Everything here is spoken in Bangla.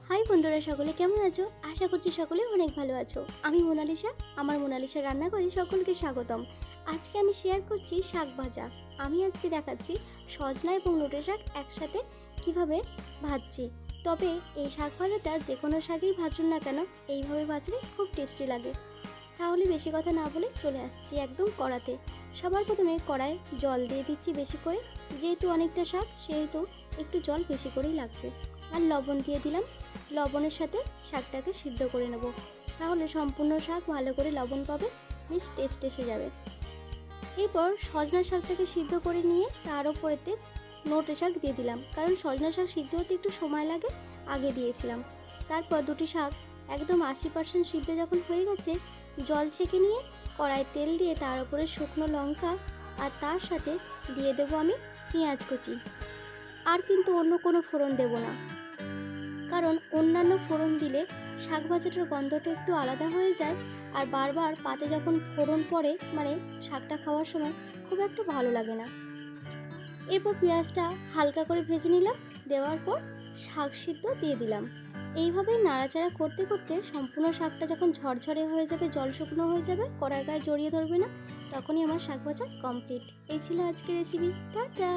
হাই বন্ধুরা, সকলে কেমন আছো? আশা করছি সকলে অনেক ভালো আছো। আমি মোনালিসা, আমার মোনালিসা রান্না করে সকলকে স্বাগতম। আজকে আমি শেয়ার করছি শাক ভাজা। আমি আজকে দেখাচ্ছি সজনা এবং নোটে শাক একসাথে কিভাবে ভাজছি। তবে এই শাক ভাজাটা যে কোনো শাকেই ভাজুন না কেন, এইভাবে ভাজলে খুব টেস্টি লাগে। তাহলে বেশি কথা না বলে চলে আসছি একদম কড়াতে। সবার প্রথমে কড়ায় জল দিয়ে দিচ্ছি বেশি করে, যেহেতু অনেকটা শাক সেহেতু একটু জল বেশি করেই লাগবে। আর লবণ দিয়ে দিলাম, লবণের সাথে শাকটাকে সিদ্ধ করে নেব, তাহলে সম্পূর্ণ শাক ভালো করে লবণ পাবে, বেশ টেস্ট এসে যাবে। এরপর সজনা শাকটাকে সিদ্ধ করে নিয়ে তার উপরেতে নোটে শাক দিয়ে দিলাম, কারণ সজনা শাক সিদ্ধ হতে একটু সময় লাগে, আগে দিয়েছিলাম। তারপর দুটি শাক একদম 80% সিদ্ধ যখন হয়ে গেছে, জল ছেঁকে নিয়ে কড়াই তেল দিয়ে তার উপরে শুকনো লঙ্কা আর তার সাথে দিয়ে দেবো আমি পেঁয়াজ কুচি। আর কিন্তু অন্য কোনো ফোড়ন দেব না, কারণ অন্যান্য ফোড়ন দিলে শাক ভাজাটার গন্ধটা একটু আলাদা হয়ে যায়, আর বারবার পাতে যখন ফোড়ন পড়ে মানে শাকটা খাওয়ার সময় খুব একটা ভালো লাগে না। এরপর পেঁয়াজটা হালকা করে ভেজে নিলাম, দেওয়ার পর শাক সিদ্ধ দিয়ে দিলাম। এইভাবেই নাড়াচাড়া করতে করতে সম্পূর্ণ শাকটা যখন ঝরঝরে হয়ে যাবে, জল শুকনো হয়ে যাবে, কড়ার গায়ে জড়িয়ে ধরবে না, তখনই আমার শাক ভাজা কমপ্লিট। এই ছিল আজকের রেসিপি। টাটা।